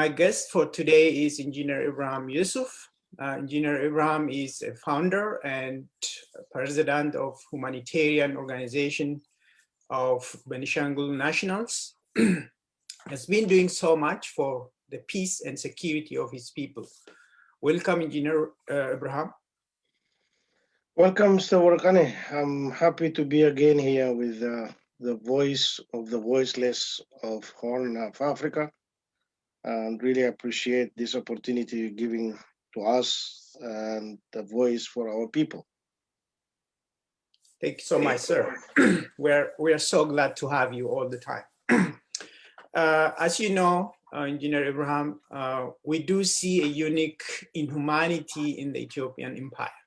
My guest for today is Engineer Ibrahim Yusuf. Engineer Ibrahim is a founder and president of humanitarian organization of Benishangul Nationals. Has been doing so much for the peace and security of his people. Welcome, Engineer Ibrahim. Welcome, Mr. Warakane. I'm happy to be again here with the voice of the voiceless of Horn of Africa, and really appreciate this opportunity you're giving to us and the voice for our people. Thank you so much, sir. we are so glad to have you all the time. As you know, Engineer Ibrahim, we do see a unique inhumanity in the Ethiopian empire.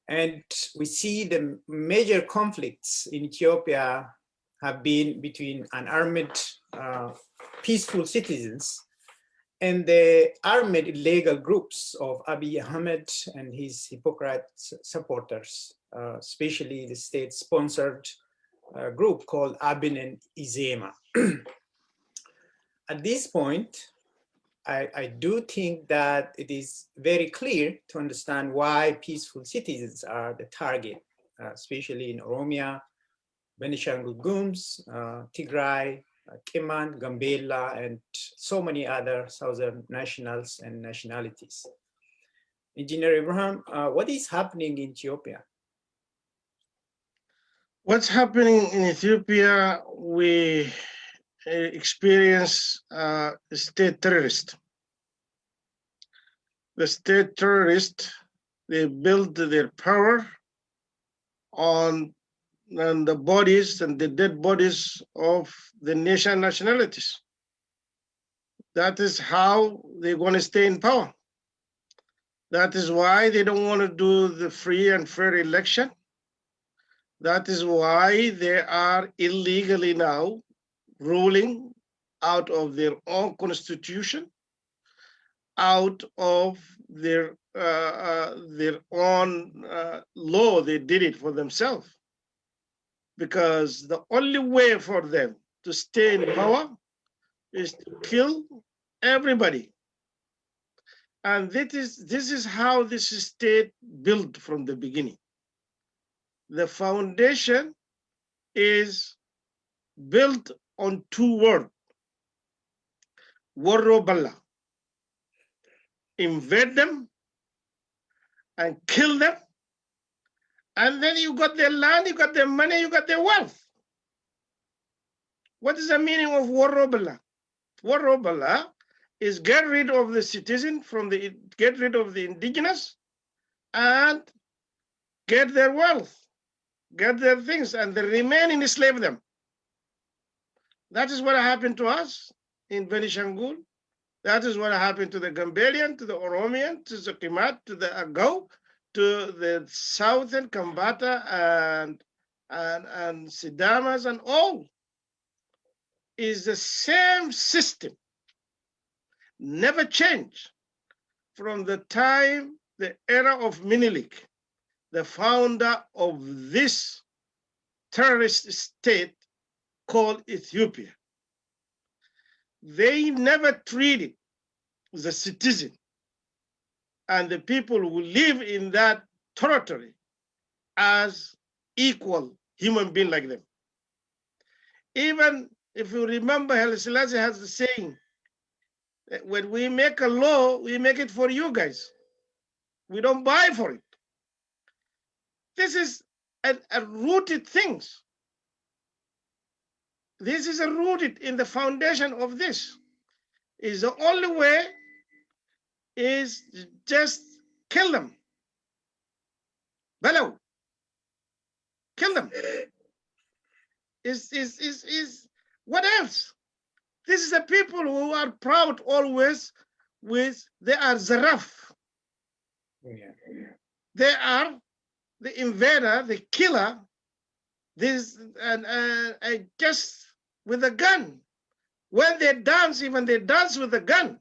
And we see the major conflicts in Ethiopia have been between unarmed, peaceful citizens and the armed illegal groups of Abiy Ahmed and his hypocrite supporters, especially the state-sponsored group called Abin and Izema. At this point, I do think that it is very clear to understand why peaceful citizens are the target, especially in Oromia, Benishangul Gums, Tigray, Keman, Gambela, and so many other southern nationals and nationalities. Engineer Ibrahim, what is happening in Ethiopia? What's happening in Ethiopia, we experience state terrorists. The state terrorists, they build their power on the bodies and the dead bodies of the nation nationalities. That is how they're going to stay in power. That is why they don't want to do the free and fair election. That is why they are illegally now ruling out of their own constitution, out of their own law. They did it for themselves, because the only way for them to stay in power is to kill everybody. And this is how this state built from the beginning. The foundation is built on two words: Warroballa. Invade them and kill them, and then you got their land, you got their money, you got their wealth. What is the meaning of Warroballa? Warroballa is get rid of the citizen, get rid of the indigenous, and get their wealth, get their things, and they remain and enslave them. That is what happened to us in Benishangul. That is what happened to the Gambelian, to the Oromian, to the Kimat, to the Agau, to the southern Kambata and Sidamas, and all is the same system. Never changed from the time, the era of Minilik, the founder of this terrorist state called Ethiopia. They never treated the citizen and the people who live in that territory as equal human beings like them. Even if you remember, Haile Selassie has the saying, that when we make a law, we make it for you guys. We don't buy for it. This is a rooted thing. This is rooted in the foundation of this. Is the only way is just kill them. Bellow. Kill them. Is what else? This is the people who are proud always with they are Zaraf. Yeah. They are the invader, the killer, this and just with a gun. When they dance, even they dance with a gun.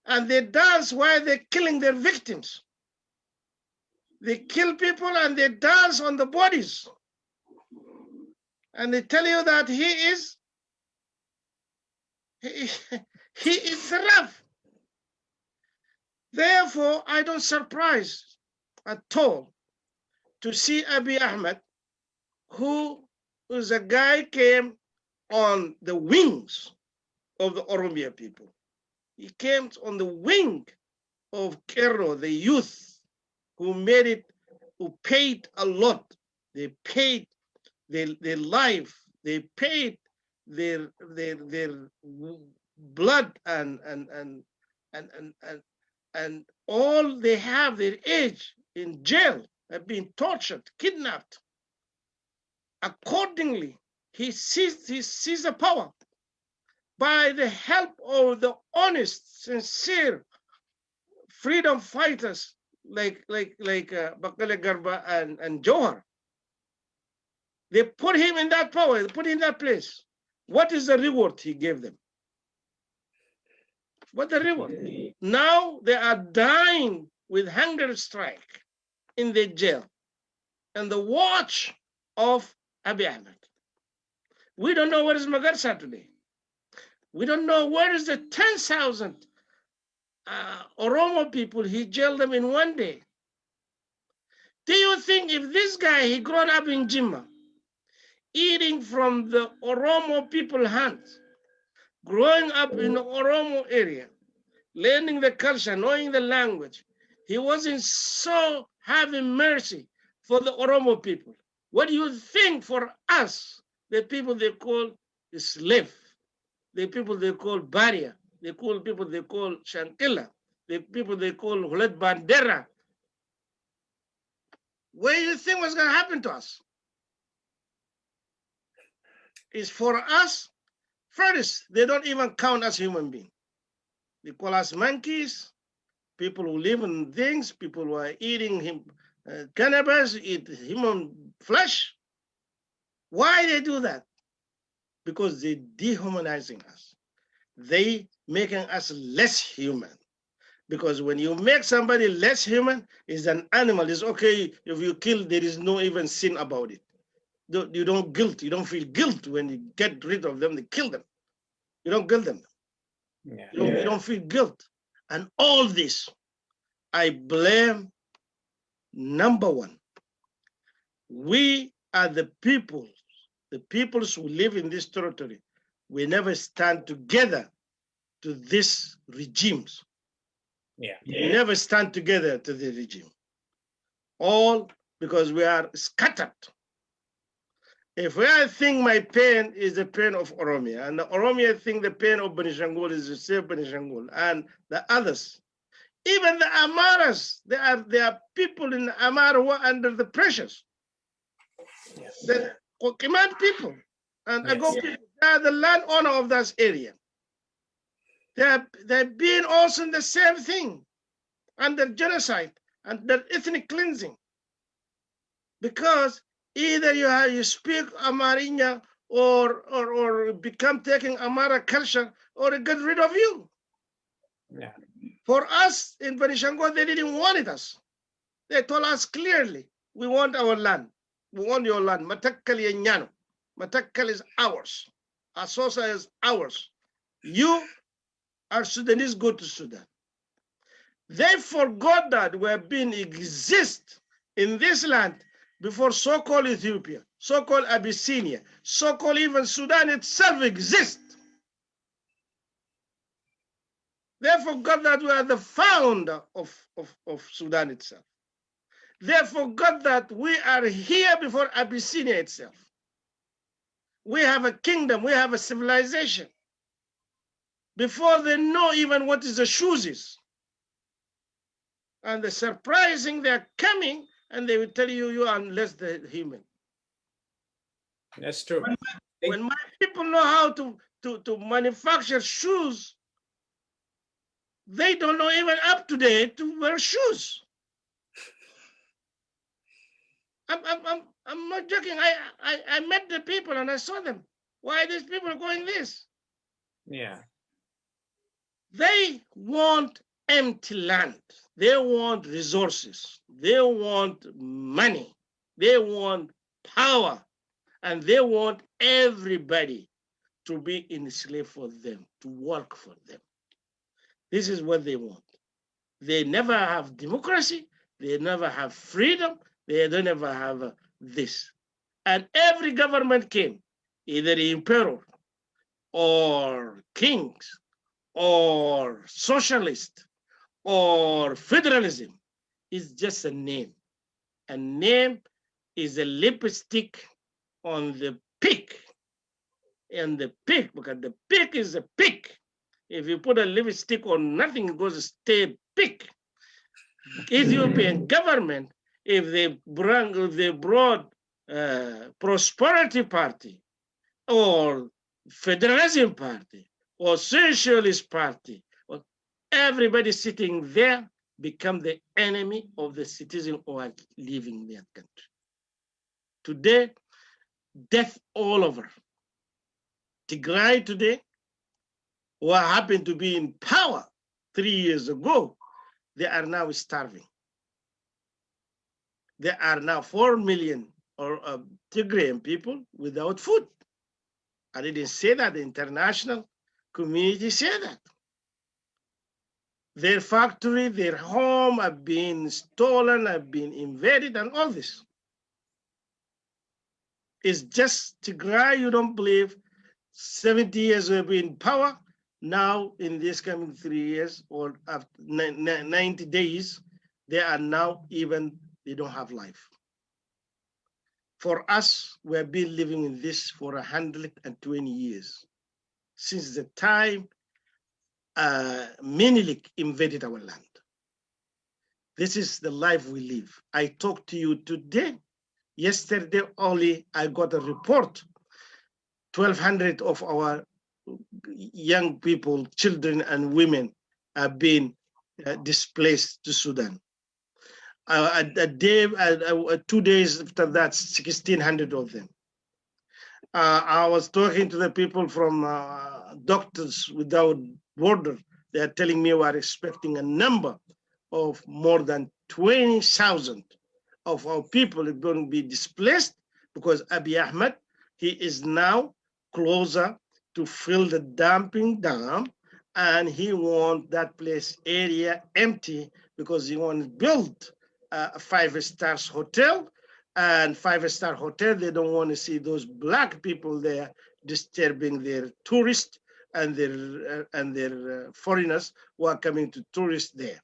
And they dance while they're killing their victims. They kill people and they dance on the bodies. And they tell you that he He is rough. Therefore, I don't surprise at all to see Abiy Ahmed, who is a guy came on the wings of the Oromia people. He came on the wing of Kero, the youth who made it, who paid a lot. They paid their life, they paid their blood and all they have, their age in jail, have been tortured, kidnapped. Accordingly, he seized the power by the help of the honest, sincere freedom fighters like Bakale Garba and Johar. They put him in that power, they put him in that place. What is the reward he gave them? What the reward? Now they are dying with hunger strike in the jail and the watch of Abiy Ahmed. We don't know where is Magarsa today. We don't know where is the 10,000 Oromo people he jailed them in one day. Do you think if this guy, he grown up in Jimma, eating from the Oromo people hands, growing up in the Oromo area, learning the culture, knowing the language, he wasn't so having mercy for the Oromo people. What do you think for us, the people they call the slave, the people they call barrier, the people they call Shankilla, the people they call Hulet Bandera? What do you think was going to happen to us? Is for us, first, they don't even count as human beings. They call us monkeys, people who live in things, people who are eating cannibals, eat human flesh. Why they do that? Because they dehumanizing us. They making us less human. Because when you make somebody less human, is an animal. It's okay if you kill, there is no even sin about it. You don't feel guilt when you get rid of them, they kill them. You don't guilt them. Yeah. You don't feel guilt. And all this, I blame, number one, we are the peoples who live in this territory. We never stand together to these regimes. Yeah. We never stand together to the regime. All because we are scattered. If I think my pain is the pain of Oromia, and the Oromia think the pain of Benishangul is the same Benishangul, and the others, even the Amaras, there are people in Amara who are under the pressures. Yes. The Kokiman people and Ago people, they are the landowner of that area. They're being also in the same thing, under genocide, under ethnic cleansing. Because either you speak Amarinya or become taking Amara culture or get rid of you. Yeah. For us in Benishangul, they didn't want us. They told us clearly, we want our land. We want your land. Matakali Nyano. Matakali is ours. Asosa is ours. You are Sudanese, go to Sudan. They forgot that we have been exist in this land before so-called Ethiopia, so-called Abyssinia, so-called even Sudan itself exists. They forgot that we are the founder of Sudan itself. They forgot that we are here before Abyssinia itself. We have a kingdom, we have a civilization. Before they know even what is the shoes is. And the surprising, they're coming and they will tell you, you are less than human. That's true. When my people know how to manufacture shoes, they don't know even up to date to wear shoes. I'm not joking. I met the people and I saw them. Why are these people going this? Yeah. They want empty land. They want resources. They want money. They want power. And they want everybody to be enslaved for them, to work for them. This is what they want. They never have democracy. They never have freedom. They don't ever have this. And every government came, either emperor or kings or socialist or federalism, is just a name. A name is a lipstick on the pig. And the pig, because the pig is a pig. If you put a lipstick on nothing, it goes to stay pig. Ethiopian government, if they brought prosperity party or federalism party or socialist party, or everybody sitting there become the enemy of the citizens who are living in that country. Today, death all over. Tigray today, who happened to be in power 3 years ago, they are now starving. There are now 4 million Tigrayan people without food. I didn't say that. The international community said that. Their factory, their home have been stolen, have been invaded, and all this. It's just Tigray, you don't believe, 70 years we've been in power. Now, in this coming 3 years or after 90 days, they are now they don't have life. For us, we have been living in this for 120 years, since the time Menelik invaded our land. This is the life we live. I talk to you today. Yesterday only, I got a report. 1,200 of our young people, children and women have been displaced to Sudan. 2 days after that, 1,600 of them. I was talking to the people from Doctors Without Borders. They are telling me we are expecting a number of more than 20,000 of our people are going to be displaced because Abiy Ahmed, he is now closer to fill the dumping dam, and he wants that place area empty because he wants to build a 5-star hotel. And 5-star hotel, they don't want to see those black people there disturbing their tourists and their foreigners who are coming to tourist there.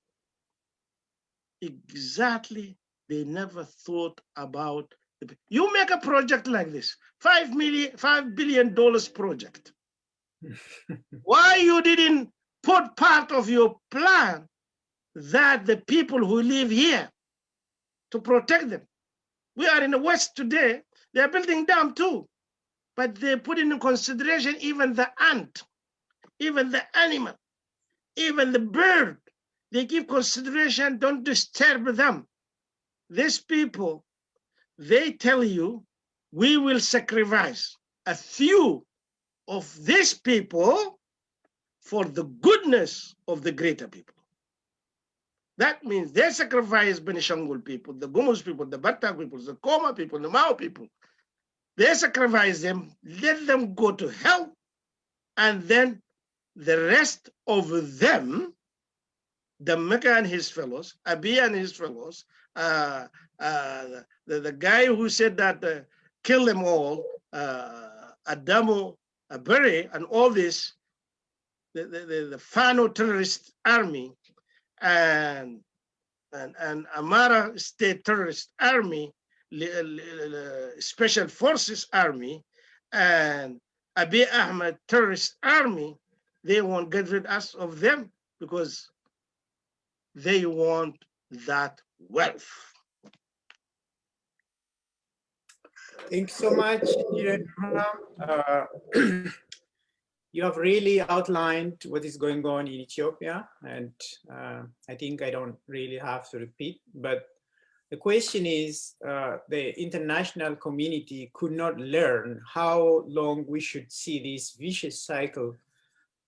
Exactly, they never thought about you make a project like this, $5 billion project. Why you didn't put part of your plan that the people who live here to protect them? We are in the West today. They are building dam too, but they put into consideration even the ant, even the animal, even the bird. They give consideration, don't disturb them. These people, they tell you, we will sacrifice a few of these people for the goodness of the greater people. That means they sacrifice Benishangul people, the Gumus people, the Batak people, the Koma people, the Mao people. They sacrifice them, let them go to hell, and then the rest of them, the Mecca and his fellows, Abiy and his fellows, the guy who said that kill them all, Adamo, Bere, and all this, the Fano terrorist army, and Amara State Terrorist Army, Special Forces Army, and Abiy Ahmed Terrorist Army, they won't get rid of them because they want that wealth. Thank you so much, you have really outlined what is going on in Ethiopia, and I think I don't really have to repeat, but the question is, the international community could not learn how long we should see this vicious cycle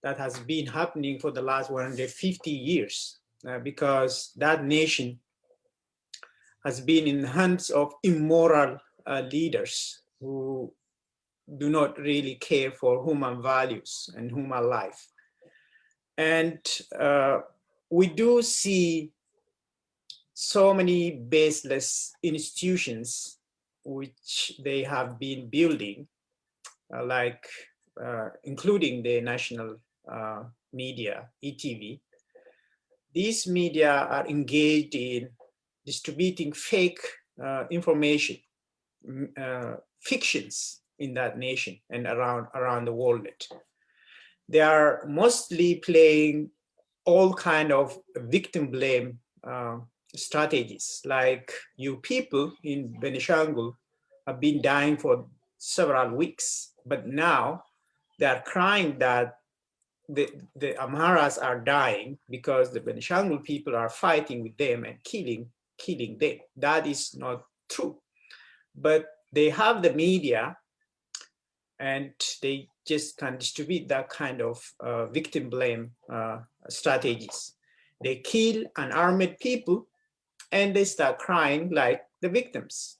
that has been happening for the last 150 years, because that nation has been in the hands of immoral leaders who do not really care for human values and human life. And we do see so many baseless institutions which they have been building, like including the national media, ETV. These media are engaged in distributing fake information, fictions in that nation and around the world. They are mostly playing all kind of victim blame strategies, like you people in Benishangul have been dying for several weeks, but now they are crying that the Amharas are dying because the Benishangul people are fighting with them and killing them. That is not true. But they have the media and they just can distribute that kind of victim blame strategies. They kill unarmed people and they start crying like the victims,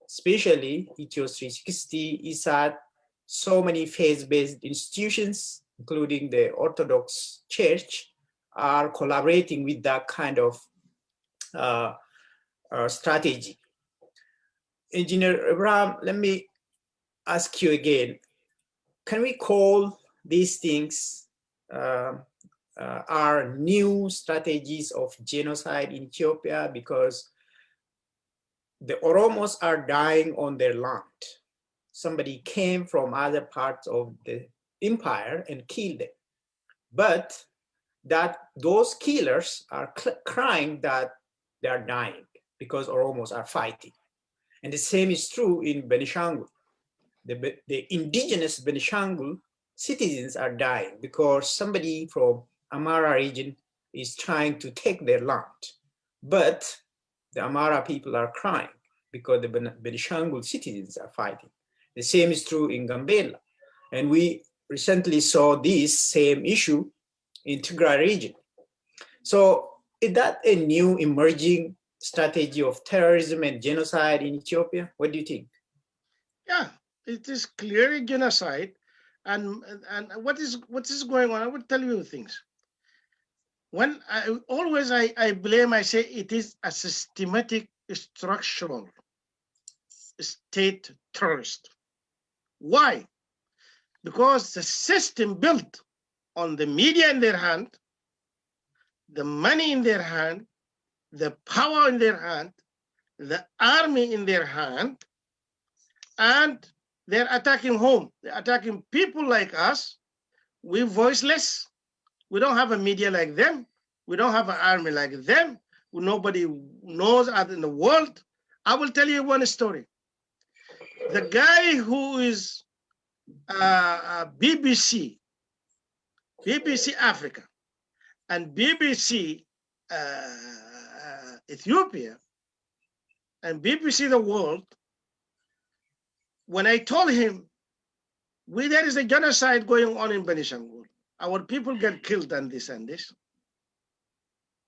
especially Ethio 360, ISAT, so many faith-based institutions, including the Orthodox Church, are collaborating with that kind of strategy. Engineer Abraham, let me ask you again, can we call these things are new strategies of genocide in Ethiopia because the Oromos are dying on their land? Somebody came from other parts of the empire and killed them. But that those killers are crying that they are dying because Oromos are fighting. And the same is true in Benishangul. The indigenous Benishangul citizens are dying because somebody from Amara region is trying to take their land. But the Amara people are crying because the Benishangul citizens are fighting. The same is true in Gambela. And we recently saw this same issue in Tigray region. So is that a new emerging strategy of terrorism and genocide in Ethiopia? What do you think? Yeah, it is clearly genocide. And what is going on? I will tell you things. When I blame, I say it is a systematic, structural state terrorist. Why? Because the system built on the media in their hand, the money in their hand, the power in their hand, the army in their hand, and they're attacking home. They're attacking people like us. We're voiceless. We don't have a media like them. We don't have an army like them. Nobody knows us in the world. I will tell you one story. The guy who is BBC Africa, and BBC Ethiopia, and BBC the world, when I told him, there is a genocide going on in Benishangul, our people get killed and this,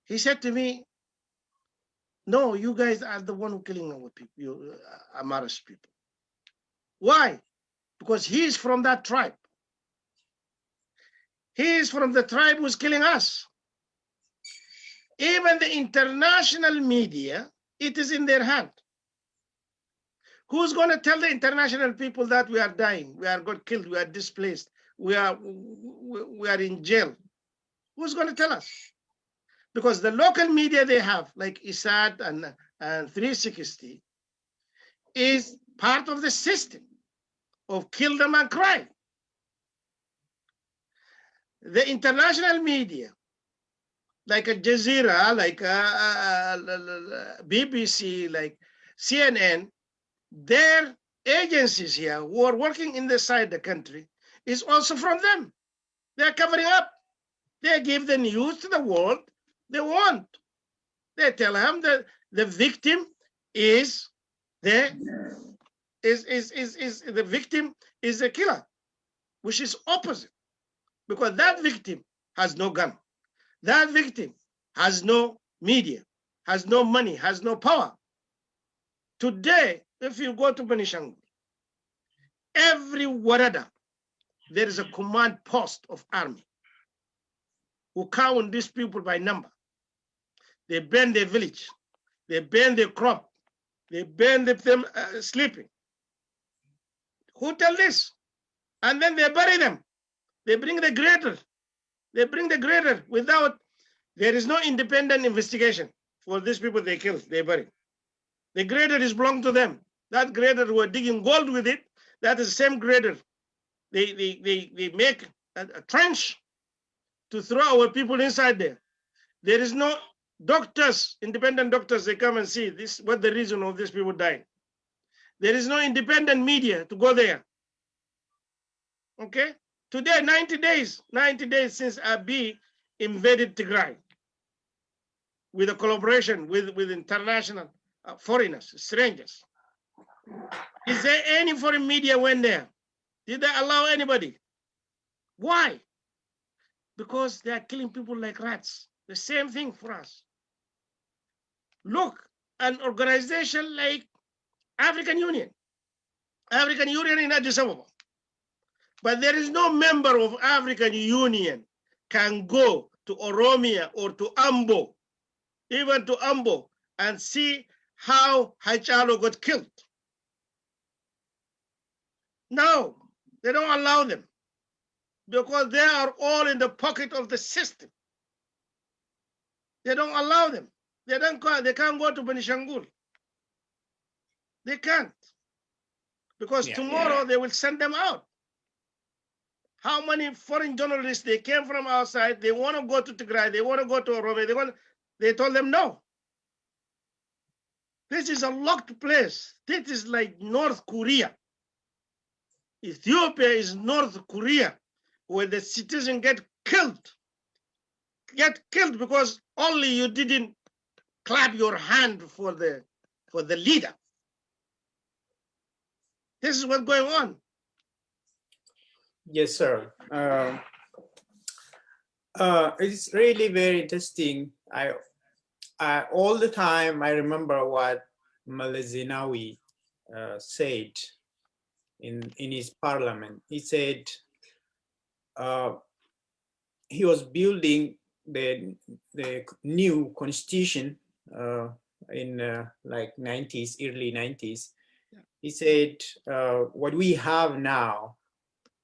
he said to me, no, you guys are the one who killing our people, you Amharic people. Why? Because he's from that tribe. He is from the tribe who's killing us. Even the international media, it is in their hand. Who's going to tell the international people that we are dying, we are got killed, we are displaced, we are in jail? Who's going to tell us? Because the local media they have, like ISAT and 360, is part of the system of kill them and cry. The international media, like Al Jazeera, like BBC, like CNN, their agencies here who are working inside the country is also from them. They're covering up. They give the news to the world they want. They tell them that the victim is the victim is the killer, which is opposite, because that victim has no gun. That victim has no media, has no money, has no power. Today, if you go to Benishangul, every warada, there is a command post of army who count these people by number. They burn their village. They burn their crop. They burn them sleeping. Who tell this? And then they bury them. They bring the grader. They bring the grader without, there is no independent investigation for these people they killed, they buried. The grader is belong to them. That grader were digging gold with it. That is the same grader. They make a trench to throw our people inside there. There is no doctors, independent doctors, they come and see this, what the reason of these people dying. There is no independent media to go there. Okay? Today, 90 days since Abiy invaded Tigray with a collaboration with international foreigners, strangers. Is there any foreign media went there? Did they allow anybody? Why? Because they are killing people like rats. The same thing for us. Look, an organization like African Union in Addis Ababa, but there is no member of African Union can go to Oromia or to Ambo, even to Ambo, and see how Hachalu got killed. No, they don't allow them because they are all in the pocket of the system. They don't allow them. They can't go to Benishangul. They can't. Because tomorrow they will send them out. How many foreign journalists, they came from outside, they want to go to Tigray, they want to go to Oromia, they told them no. This is a locked place. This is like North Korea. Ethiopia is North Korea, where the citizens get killed because only you didn't clap your hand for the leader. This is what's going on. Yes, sir. It's really very interesting. I all the time I remember what Meles Zenawi said in his parliament. He said he was building the new constitution in like 90s, early 90s. Yeah. He said what we have now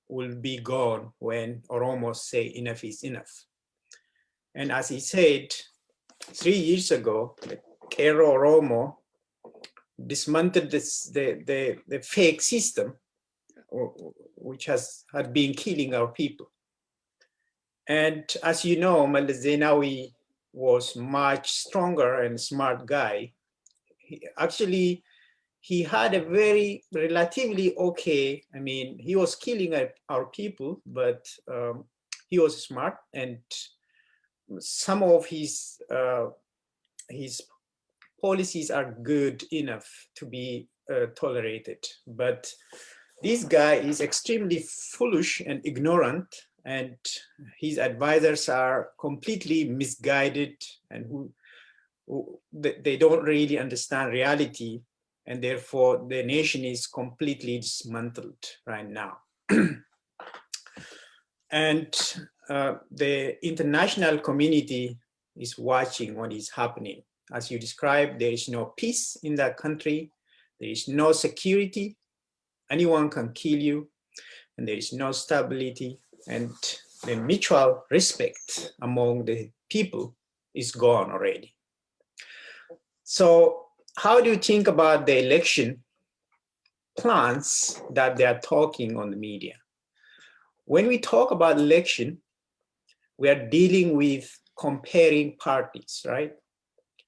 will be gone when Oromos say enough is enough. And as he said, 3 years ago, Kero Oromo dismantled the fake system which had been killing our people. And as you know, Meles Zenawi was much stronger and smart guy. He had a very relatively okay, I mean, he was killing our people, but he was smart, and some of his policies are good enough to be tolerated. But this guy is extremely foolish and ignorant, and his advisors are completely misguided, and they don't really understand reality, and therefore the nation is completely dismantled right now. And the international community is watching what is happening. As you described, there is no peace in that country. There is no security. Anyone can kill you, and there is no stability, and the mutual respect among the people is gone already. So how do you think about the election plans that they are talking on the media? When we talk about election, we are dealing with comparing parties, right?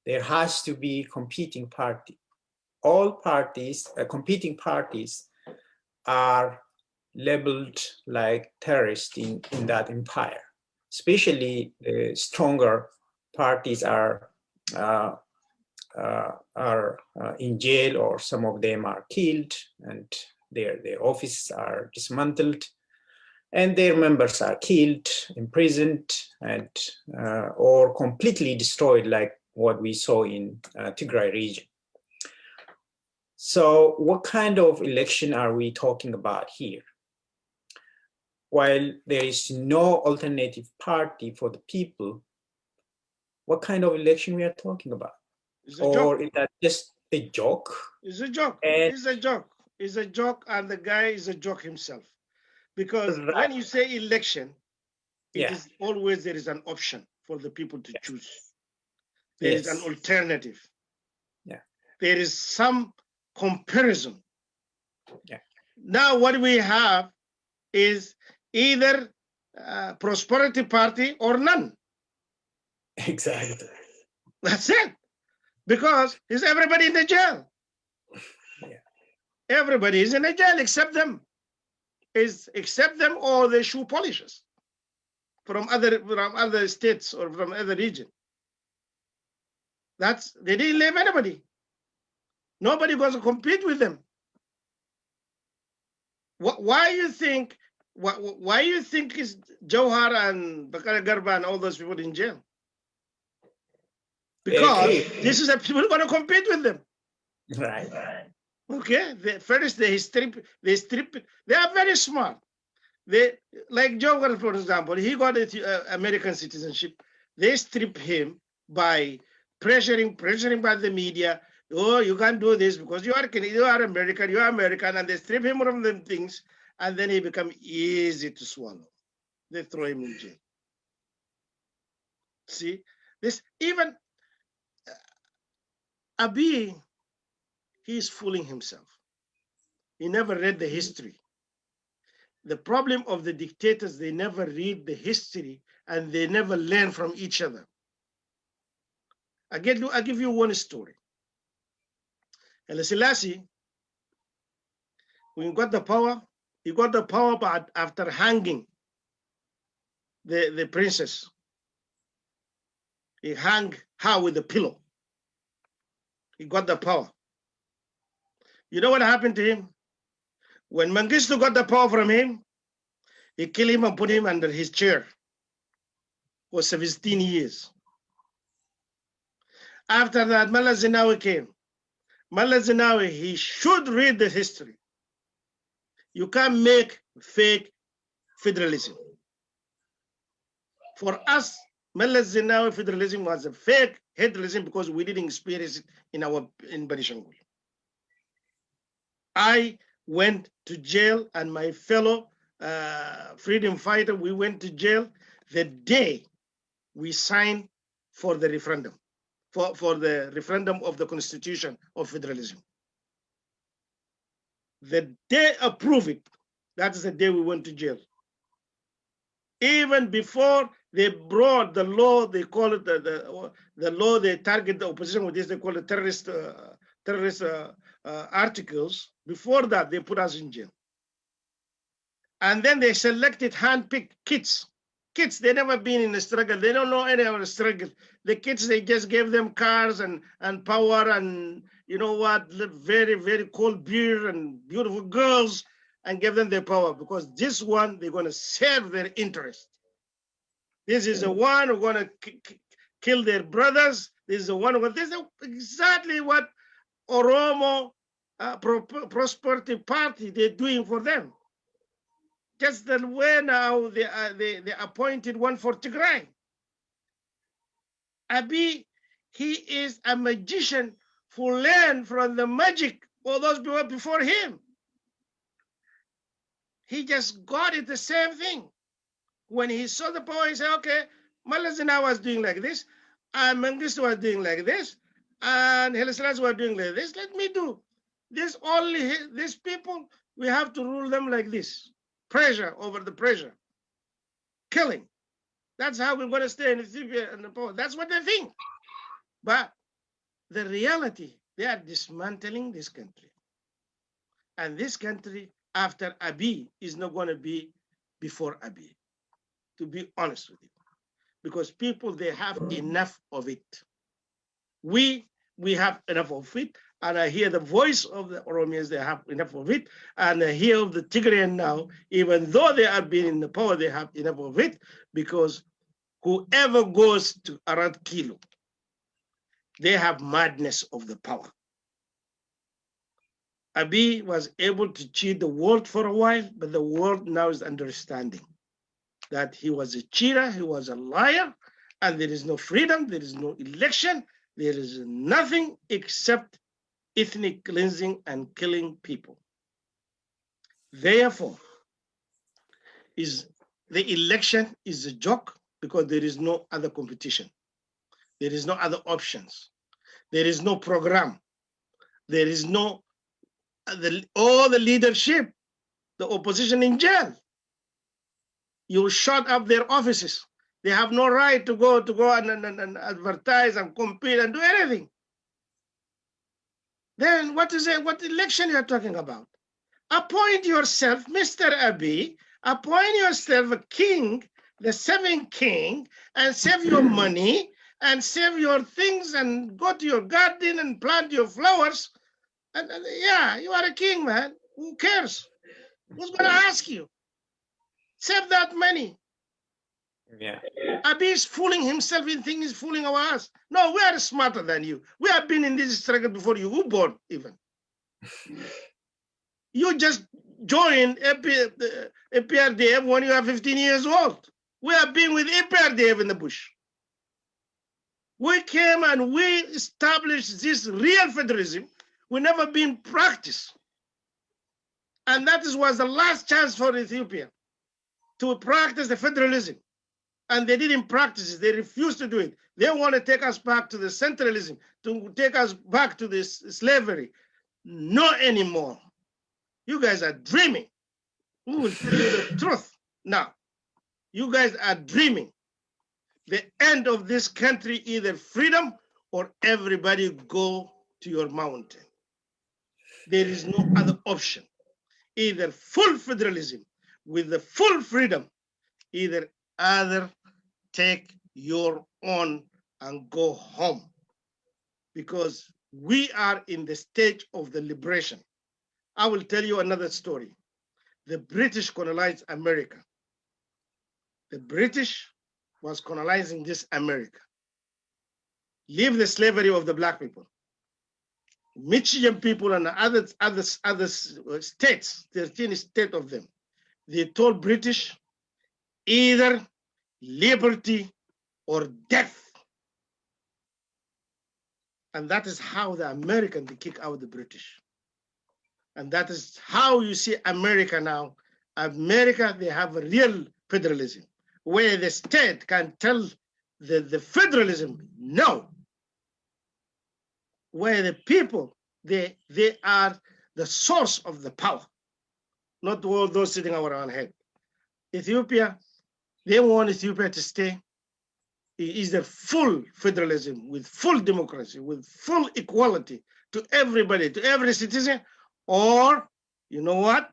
There has to be competing party. All parties, competing parties are labeled like terrorists in that empire. Especially stronger parties are in jail, or some of them are killed, and their offices are dismantled, and their members are killed, imprisoned, and or completely destroyed, like what we saw in Tigray region. So what kind of election are we talking about here? while there is no alternative party for the people, what kind of election we are talking about? It's a Or joke. is that just a joke? It's a joke. And It's a joke. It's a joke, and the guy is a joke himself. Because when right, you say election, it yeah, is always there is an option for the people to choose. There is an yes, alternative. yeah, There is some comparison. yeah, Now what we have is either prosperity party or none. exactly. That's it. Because is everybody in the jail? Yeah. Everybody is in the jail except them. Except them or the shoe polishers from other states or from other region. They didn't leave anybody. Nobody goes to compete with them. Why you think is Jawhar and Bakar Garba and all those people in jail? Because this is a people who want to compete with them. Right. Okay, first they strip it. They are very smart. They like Jawhar, for example, he got American citizenship. They strip him by pressuring by the media. Oh, you can't do this because you are American, and they strip him from them things, and then he become easy to swallow. They throw him in jail. See, this even Abiy, he is fooling himself. He never read the history. The problem of the dictators, they never read the history and they never learn from each other. I'll give you one story. Haile Selassie, when he got the power, but after hanging the princess. He hung her with a pillow. He got the power. You know what happened to him? When Mengistu got the power from him, he killed him and put him under his chair for 17 years. After that, Mala Zenawi came. Mala Zenawi, he should read the history. You can't make fake federalism. For us, Mala Zenawi federalism was a fake federalism because we didn't experience it in Benishangul. I went to jail and my fellow freedom fighter, we went to jail the day we signed for the referendum, for the referendum of the Constitution of Federalism. The day approved it, that is the day we went to jail. Even before they brought the law, they call it the law they target the opposition with this, they call it terrorist articles. Before that, they put us in jail. And then they selected handpicked kids. Kids, they never been in a struggle. They don't know any of the struggle. The kids, they just gave them cars and power and, you know what, very, very cold beer and beautiful girls and gave them their power because this one, they're going to serve their interest. This is the one who's going to kill their brothers. This is the one who, this is exactly what Oromo Prosperity Party, they're doing for them. Just the way now they appointed one for Tigray. Abiy, he is a magician who learned from the magic of those people before him. He just got it the same thing. When he saw the power, he said, okay, Mala Zenawi was doing like this, and Mengistu was doing like this, and Haile Selassie was doing like this. Let me do this. Only these people, we have to rule them like this. Pressure over the pressure. Killing. That's how we're going to stay in Ethiopia and the power. That's what they think. But the reality, they are dismantling this country. And this country, after Abiy, is not going to be before Abiy, to be honest with you. Because people, they have enough of it. We have enough of it. And I hear the voice of the Oromians, they have enough of it. And I hear of the Tigrayan now, even though they have been in the power, they have enough of it, because whoever goes to Arad Kilo, they have madness of the power. Abiy was able to cheat the world for a while, but the world now is understanding that he was a cheater, he was a liar, and there is no freedom, there is no election, there is nothing except ethnic cleansing and killing people. Therefore, the election is a joke because there is no other competition. There is no other options. There is no program. There is no, all the leadership, the opposition in jail. You shut up their offices. They have no right to go and advertise and compete and do anything. Then what is it? What election you are talking about? Appoint yourself, Mr. Abiy, appoint yourself a king, the seventh king, and save your money and save your things and go to your garden and plant your flowers. And yeah, you are a king, man. Who cares? Who's going to ask you? Save that money. Yeah. Abiy is fooling himself in thinking he's fooling our ass. No, we are smarter than you. We have been in this struggle before you were born, even. You just joined APRDF when you are 15 years old. We have been with APRDF in the bush. We came and we established this real federalism. We never been practiced. And that was the last chance for Ethiopia to practice the federalism. And they didn't practice it. They refused to do it. They want to take us back to the centralism, to take us back to this slavery. Not anymore. You guys are dreaming. We will tell you the truth now. You guys are dreaming. The end of this country, either freedom or everybody go to your mountain. There is no other option. Either full federalism with the full freedom, either other take your own and go home. Because we are in the stage of the liberation. I will tell you another story. The British colonized America. The British was colonizing this America. Leave the slavery of the black people. Michigan people and other states, 13 states of them, they told British either liberty or death. And that is how the Americans kick out the British. And that is how you see America now. America, they have a real federalism, where the state can tell the federalism no. Where the people, they are the source of the power, not all those sitting around head. Ethiopia, they want Ethiopia to stay. It is a full federalism with full democracy, with full equality to everybody, to every citizen, or you know what?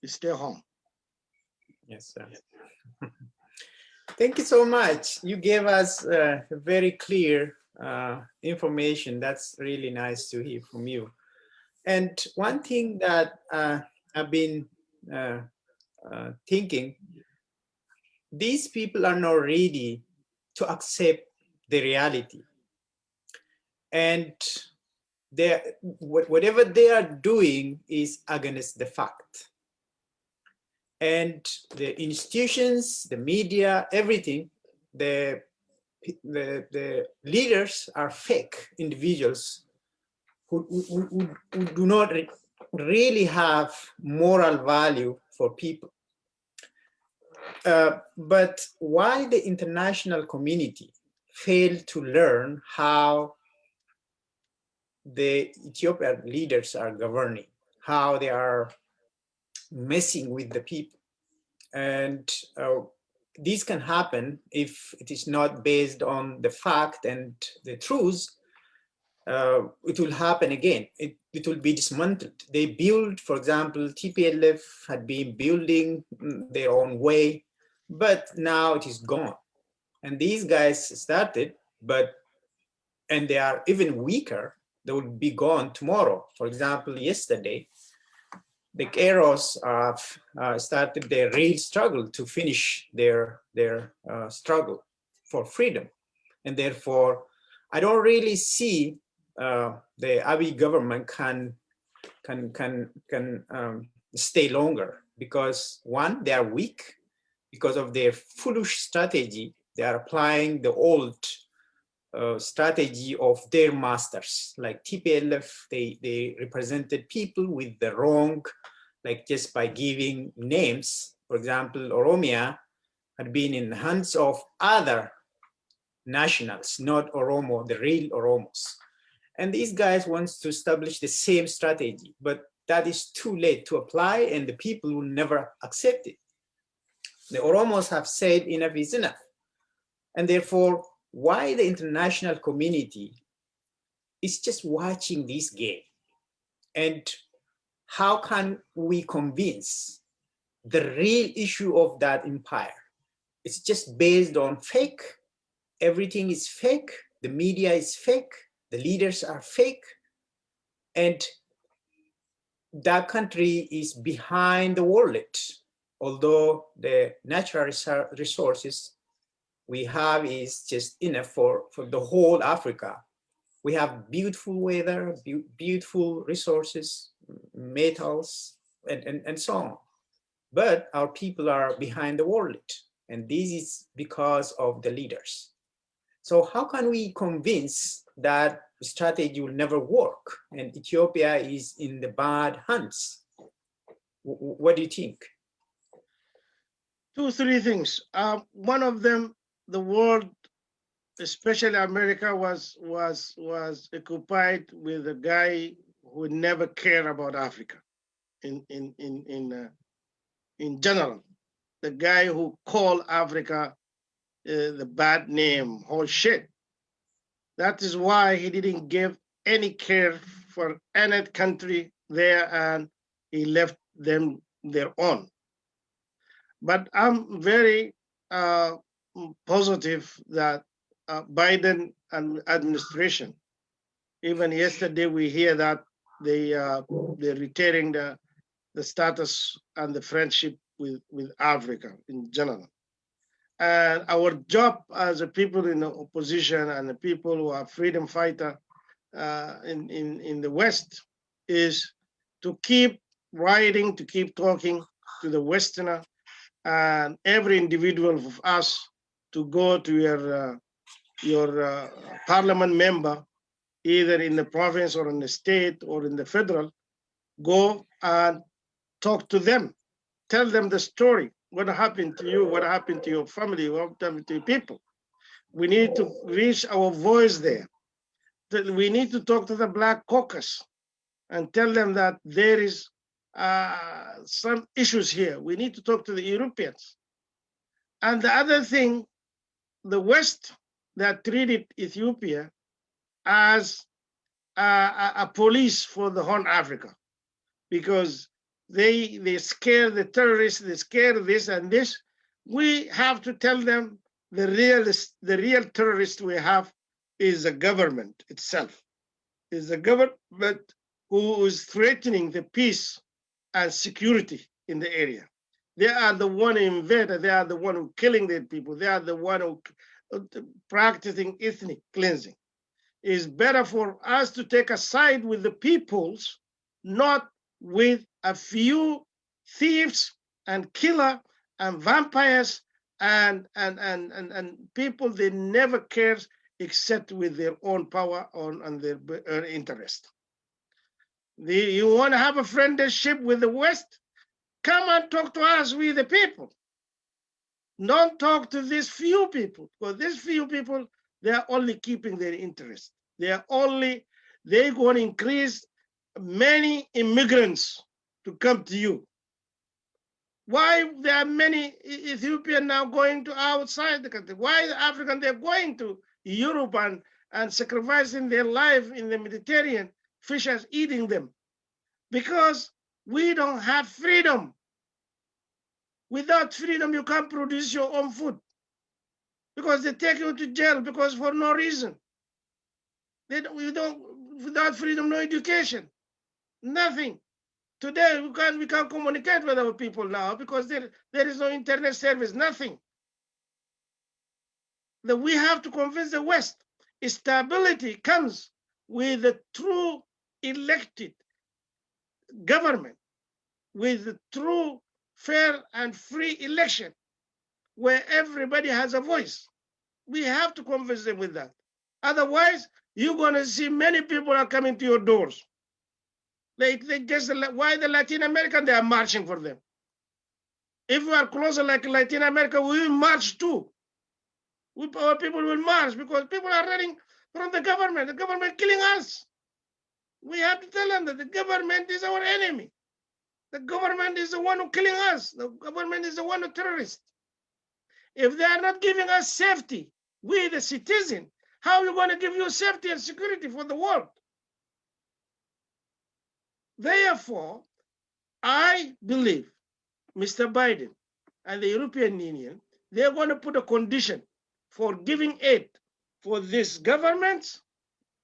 You stay home. Yes, sir. Thank you so much. You gave us very clear information. That's really nice to hear from you. And one thing that I've been thinking, these people are not ready to accept the reality. And whatever they are doing is against the fact. And the institutions, the media, everything, the leaders are fake individuals who do not really have moral value for people. But why the international community failed to learn how the Ethiopian leaders are governing, how they are messing with the people. And this can happen if it is not based on the fact and the truth. It will happen again. It will be dismantled. They build, for example, TPLF had been building their own way, but now it is gone. And these guys started, and they are even weaker. They will be gone tomorrow. For example, yesterday, the Keros started their real struggle to finish their struggle for freedom. And therefore, I don't really see the Abiy government can can stay longer, because one, they are weak because of their foolish strategy. They are applying the old strategy of their masters, like TPLF. They represented people with the wrong, like just by giving names. For example, Oromia had been in the hands of other nationals, not Oromo, the real Oromos. And these guys want to establish the same strategy, but that is too late to apply, and the people will never accept it. The Oromos have said enough is enough. And therefore, why the international community is just watching this game? And how can we convince the real issue of that empire? It's just based on fake. Everything is fake. The media is fake. The leaders are fake. And that country is behind the world. Although the natural resources we have is just enough for the whole Africa. We have beautiful weather, beautiful resources, metals, and so on. But our people are behind the world. And this is because of the leaders. So how can we convince that strategy will never work and Ethiopia is in the bad hands? What do you think? Two, three things. One of them, the world, especially America, was occupied with a guy who never cared about Africa. In general, the guy who called Africa the bad name, whole shit. That is why he didn't give any care for any country there, and he left them their own. But I'm very positive that Biden and administration, even yesterday we hear that they're retaining the status and the friendship with Africa in general. And our job as a people in the opposition and the people who are freedom fighter in the West is to keep writing, to keep talking to the Westerner and every individual of us to go to your parliament member, either in the province or in the state or in the federal, go and talk to them, tell them the story. What happened to you? What happened to your family? What happened to your people? We need to reach our voice there. We need to talk to the Black Caucus and tell them that there is some issues here. We need to talk to the Europeans. And the other thing, the West that treated Ethiopia as a police for the Horn Africa, because they scare the terrorists, they scare this and this. We have to tell them the real terrorist we have is the government itself. Is the government who is threatening the peace and security in the area. They are the one who invaded. They are the one who killing their people. They are the one who practicing ethnic cleansing. It's better for us to take a side with the peoples, not with a few thieves and killer and vampires and people they never cares except with their own power and their interest. You want to have a friendship with the West? Come and talk to us, we the people. Don't talk to these few people, because these few people, they are only keeping their interest. They're going to increase many immigrants to come to you. Why there are many Ethiopians now going to outside the country? Why the African, they're going to Europe and sacrificing their life in the Mediterranean, fishers eating them? Because we don't have freedom. Without freedom, you can't produce your own food. Because they take you to jail because for no reason. Without freedom, no education, nothing. Today, we can't communicate with our people now because there is no internet service, nothing. That we have to convince the West. Stability comes with the true elected government with true, fair, and free election where everybody has a voice. We have to convince them with that. Otherwise, you're going to see many people are coming to your doors. They just, why the Latin American, they are marching for them. If we are closer like Latin America, we will march too. Our people will march because people are running from the government killing us. We have to tell them that the government is our enemy. The government is the one who killing us. The government is the one who terrorist. If they are not giving us safety, we the citizen, how are we going to give you safety and security for the world? Therefore, I believe Mr. Biden and the European Union, they're going to put a condition for giving aid for this government.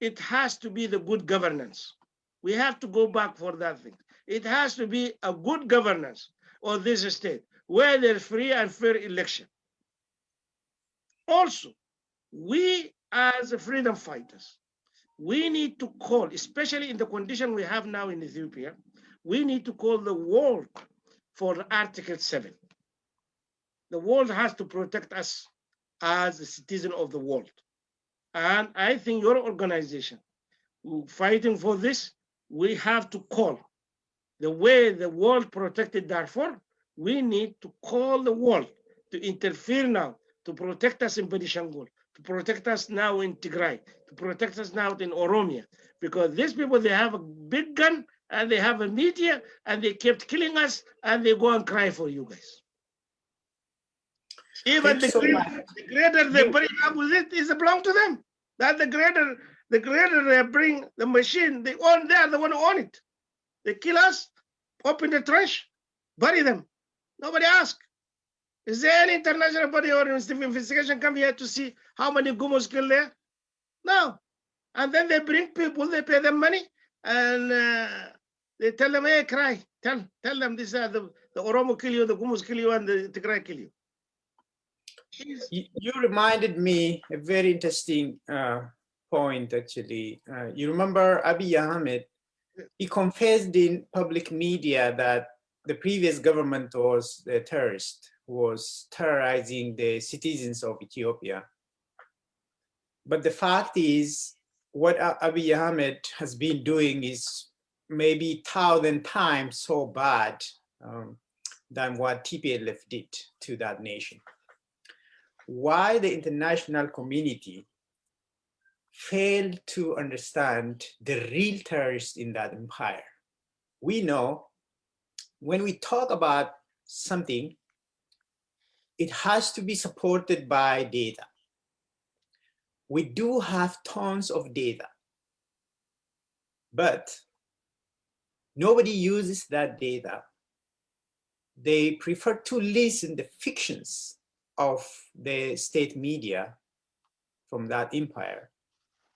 It has to be the good governance. We have to go back for that thing. It has to be a good governance of this state where there's free and fair election. Also, we as freedom fighters, we need to call, especially in the condition we have now in Ethiopia, we need to call the world for Article 7. The world has to protect us as a citizen of the world. And I think your organization, fighting for this, we have to call the way the world protected Darfur. We need to call the world to interfere now, to protect us in Benishangul, to protect us now in Tigray, to protect us now in Oromia, because these people, they have a big gun and they have a media and they kept killing us and they go and cry for you guys. Even the greater they bring up with it is belong to them. That the greater they bring the machine, they are the one who own it. They kill us, open the trash, bury them. Nobody asks. Is there any international body or investigation come here to see how many Gumos killed there? No. And then they bring people, they pay them money, and they tell them, hey, cry. Tell them this, the Oromo kill you, the Gumos kill you, and the Tigray kill you. You reminded me a very interesting point, actually. You remember Abiy Ahmed, he confessed in public media that the previous government was the terrorist, was terrorizing the citizens of Ethiopia. But the fact is, what Abiy Ahmed has been doing is maybe 1,000 times so bad than what TPLF did to that nation. Why the international community failed to understand the real terrorists in that empire? We know when we talk about something, it has to be supported by data. We do have tons of data, but nobody uses that data. They prefer to listen to the fictions of the state media from that empire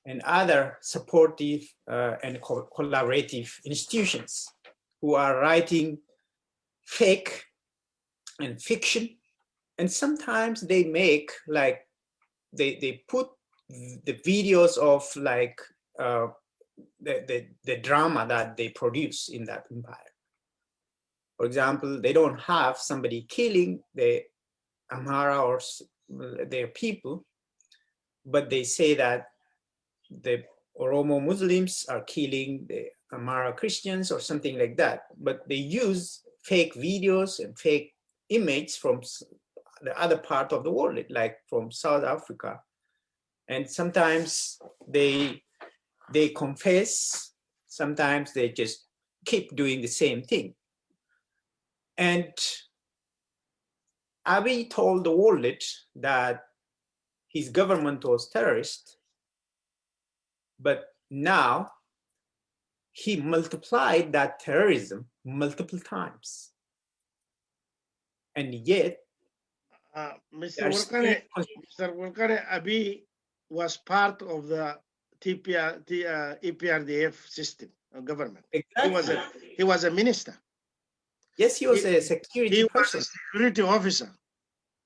and other supportive and collaborative institutions who are writing fake and fiction. And sometimes they make, like, they put the videos of like the drama that they produce in that empire. For example, they don't have somebody killing the Amhara or their people, but they say that the Oromo Muslims are killing the Amhara Christians or something like that. But they use fake videos and fake images from the other part of the world, like from South Africa. And sometimes they confess, sometimes they just keep doing the same thing. And Abiy told the world that his government was terrorist, but now he multiplied that terrorism multiple times. And yet, Mr. Wolkane, Abiy was part of the EPRDF system of government. Exactly. He was a minister. Yes, he was a security person. Was a security officer.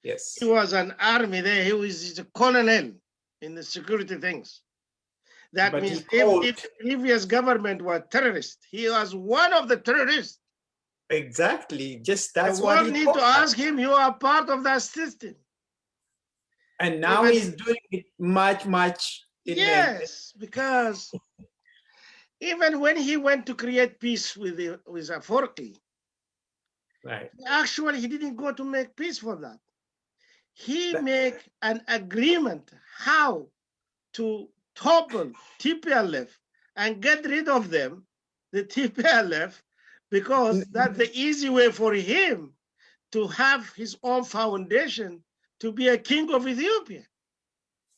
Yes. He was an army there. He was a colonel in the security things. That But means he called, if the previous government was terrorist, he was one of the terrorists. exactly, just The that's what world he need to told us. ask him, you are part of that system. And now Even he's doing it much in the, yes, because even when he went to create peace with Afwerki, right. actually he didn't go to make peace for that. He That- make an agreement how to topple TPLF and get rid of them, the TPLF, because that's the easy way for him to have his own foundation to be a king of Ethiopia.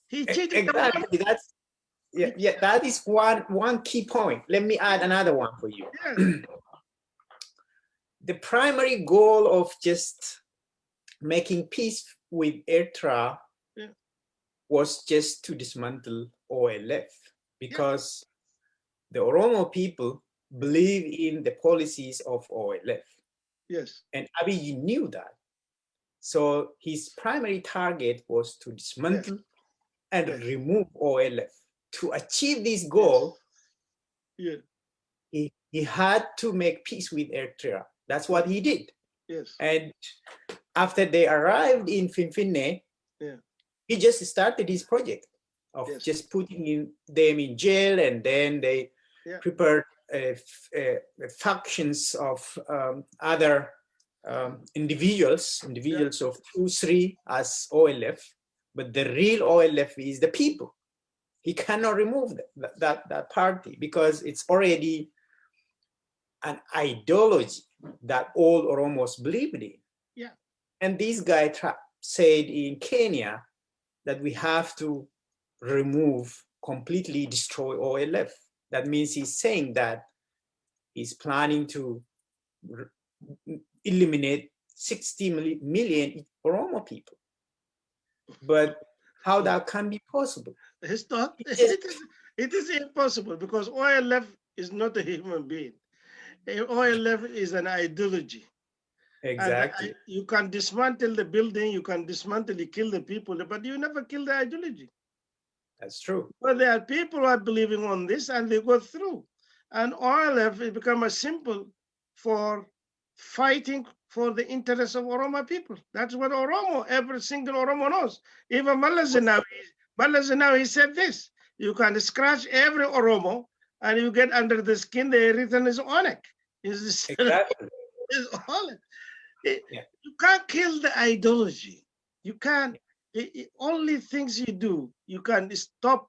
He cheated the world. Exactly. That's yeah. That is one key point. Let me add another one for you. Yes, The primary goal of just making peace with Eritrea yeah, was just to dismantle OLF, yeah, because the Oromo people believe in the policies of OLF, yes, and Abiy knew that. So his primary target was to yes, dismantle and yes, remove OLF. To achieve this yes, goal, yeah, he had to make peace with Eritrea. That's yeah, what he did. yes, And after they arrived in Finfinne, yeah, he just started his project of yes, just putting them in jail, and then they yeah, prepared factions of other individuals yeah, of 2, 3 as OLF, but the real OLF is the people. He cannot remove that party because it's already an ideology that all Oromos believed in. yeah, And this guy said in Kenya that we have to completely destroy OLF. That means he's saying that he's planning to eliminate 60 million Oromo people. But how that can be possible? it's not, Just, it is impossible because OLF is not a human being. OLF is an ideology. And exactly. you can dismantle the building, you can dismantle, you kill the people, but you never kill the ideology. That's true. But there are people who are believing on this and they go through. And OLF has become a symbol for fighting for the interests of Oromo people. That's what Oromo, every single Oromo knows. Even Zenawi, he said this. You can scratch every Oromo and you get under the skin, the written is Onek. Is Exactly. Onek. Yeah. You can't kill the ideology. You can't. Only things you do, you can stop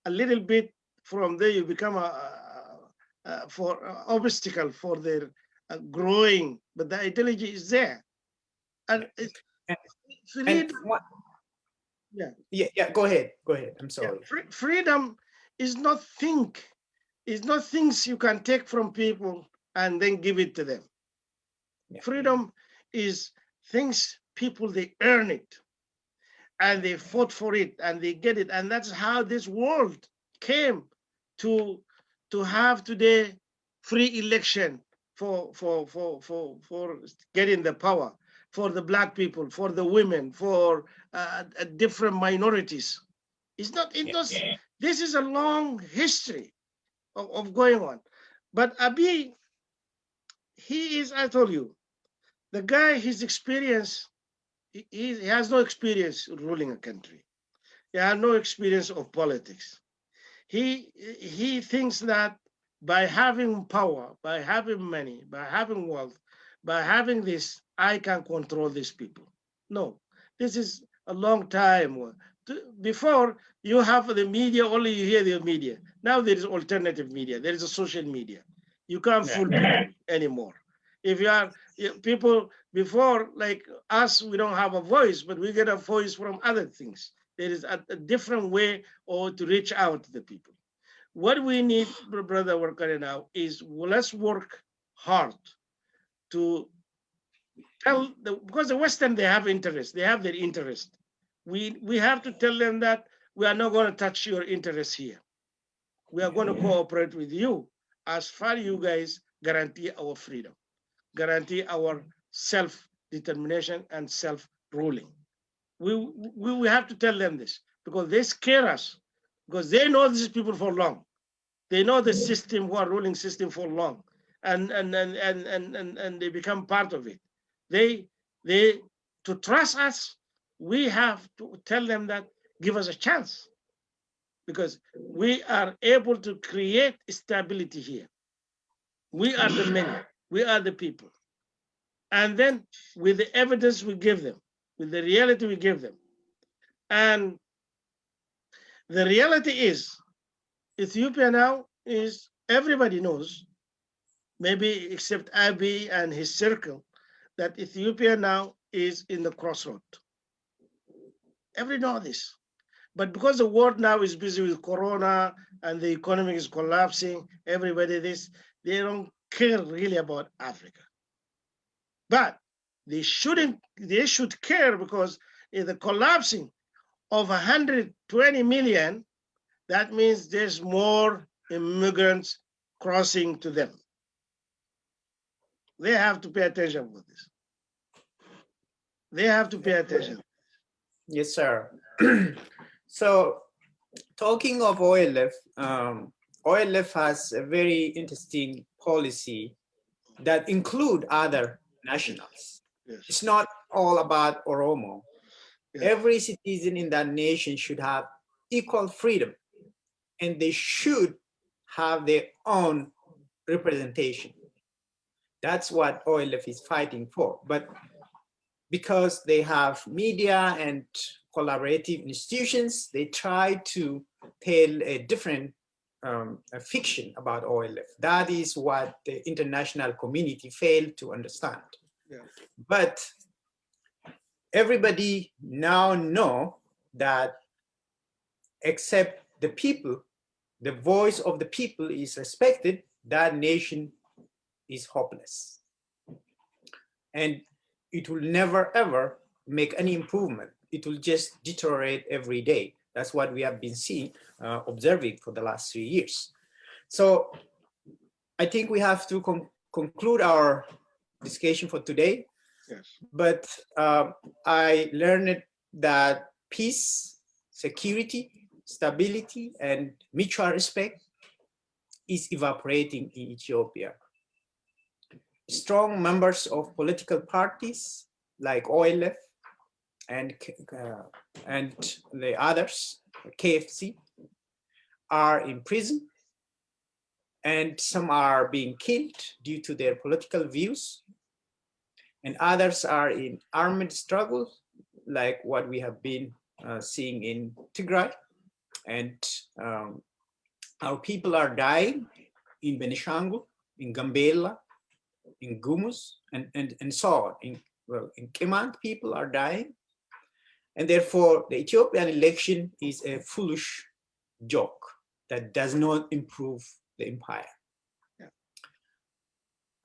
a little bit. From there. You become for obstacle for their growing. But the ideology is there, and Yeah. And freedom. what? Yeah, Yeah. Go ahead. Go ahead. I'm yeah. sorry. Freedom is not Is not things you can take from people and then give it to them. Yeah. Freedom is things people they earn it and they fought for it and they get it, and that's how this world came to have today free election for getting the power, for the black people, for the women, for different minorities. It's Yeah. not. This is a long history of going on, but Abiy, he is. I told you, the guy, his experience. He has no experience ruling a country. He has no experience of politics. He thinks that by having power, by having money, by having wealth, by having this, I can control these people. No, this is a long time. Before you have the media, only you hear the media. Now there is alternative media. There is a social media. You can't Yeah. fool people anymore. If you are people before like us, we don't have a voice, but we get a voice from other things. There is a different way or to reach out to the people. What we need, brother worker now, is let's work hard to tell because the Western they have interest, they have their interest. We have to tell them that we are not going to touch your interests here. We are going to cooperate with you as far you guys guarantee our freedom, guarantee our self-determination and self-ruling. We have to tell them this because they scare us because they know these people for long. They know the system, who are ruling system for long, and they become part of it. They to trust us, we have to tell them that give us a chance, because we are able to create stability here. We are the many, we are the people. And then with the evidence we give them, with the reality we give them. And the reality is, Ethiopia now is, everybody knows, maybe except Abiy and his circle, that Ethiopia now is in the crossroad. Everybody knows this. But because the world now is busy with Corona and the economy is collapsing, everybody they don't care really about Africa. But they should care, because in the collapsing of 120 million, that means there's more immigrants crossing to them. They have to pay attention with this. They have to pay attention. Yes, sir. So, talking of OLF, OLF has a very interesting policy that include other nationals. Yes. It's not all about Oromo. Yes. Every citizen in that nation should have equal freedom, and they should have their own representation. That's what OLF is fighting for. But because they have media and collaborative institutions, they try to tell a different a fiction about OLF. That is what the international community failed to understand. Yeah. But everybody now know that except the people, the voice of the people is respected, that nation is hopeless. And it will never ever make any improvement. It will just deteriorate every day. That's what we have been seeing, observing for the last 3 years. So I think we have to conclude our discussion for today. Yes. But I learned that peace, security, stability, and mutual respect is evaporating in Ethiopia. Strong members of political parties like OLF and the others, KFC, are in prison, and some are being killed due to their political views, and others are in armed struggle, like what we have been seeing in Tigray, and our people are dying in Benishangul, in Gambela, in Gumus, and so on. In Kimant, people are dying. And therefore, the Ethiopian election is a foolish joke that does not improve the empire. Yeah.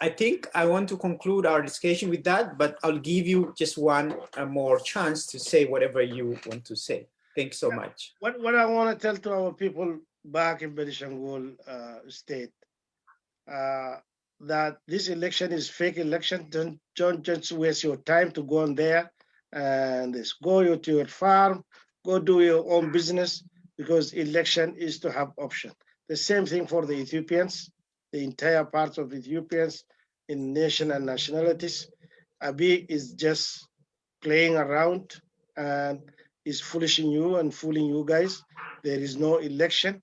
I think I want to conclude our discussion with that, but I'll give you just one more chance to say whatever you want to say. Thanks so much. What I want to tell to our people back in Benishangul state, that this election is fake election. Don't just waste your time to go on there and go to your farm, go do your own business, because election is to have option. The same thing for the Ethiopians, the entire parts of Ethiopians in nation and nationalities. Abiy is just playing around and is foolishing you and fooling you guys. There is no election.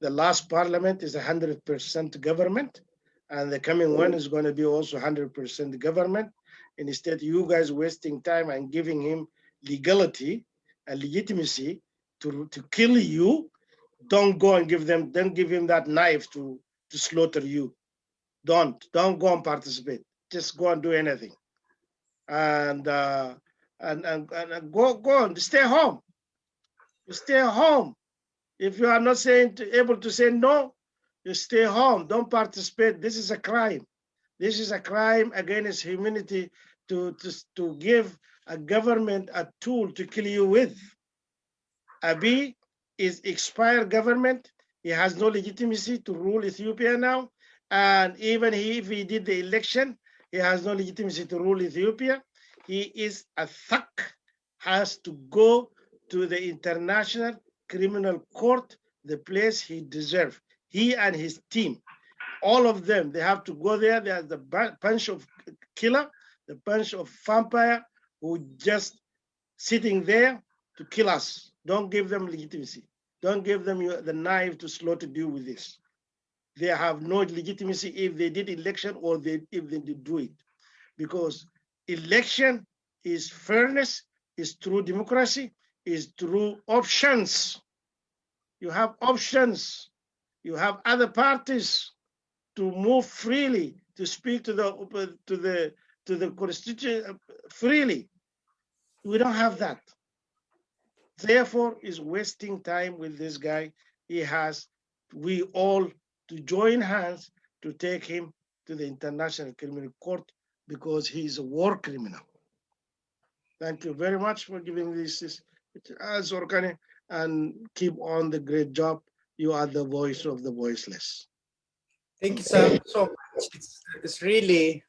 The last parliament is 100% government, and the coming one is going to be also 100% government. And instead, you guys wasting time and giving him legality and legitimacy to kill you. Don't go and don't give him that knife to slaughter you. Don't go and participate. Just go and do anything, and go on. Stay home. Stay home. If you are not able to say no, you stay home. Don't participate. This is a crime. This is a crime against humanity to give a government a tool to kill you with. Abiy is expired government. He has no legitimacy to rule Ethiopia now. And even if he did the election, he has no legitimacy to rule Ethiopia. He is a thug, has to go to the International Criminal Court the place he deserves. He and his team, all of them, they have to go there. There's the bunch of killer, the bunch of vampire who just sitting there to kill us. Don't give them legitimacy. Don't give them the knife to slow to deal with this. They have no legitimacy if they did election or if they did do it. Because election is fairness, is through democracy, is through options. You have options. You have other parties to move freely, to speak to the constitution freely. We don't have that. Therefore, is wasting time with this guy. We all to join hands to take him to the International Criminal Court because he is a war criminal. Thank you very much for giving this Zorkani, and keep on the great job. You are the voice of the voiceless. Thank you so much. It's really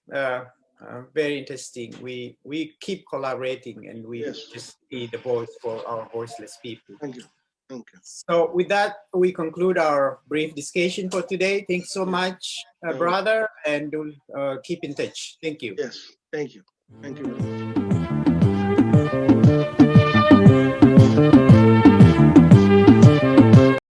very interesting. We keep collaborating, and we just be the voice for our voiceless people. Thank you. Thank you. So with that, we conclude our brief discussion for today. Thanks so much, brother, and we'll keep in touch. Thank you. Yes, thank you. Thank you.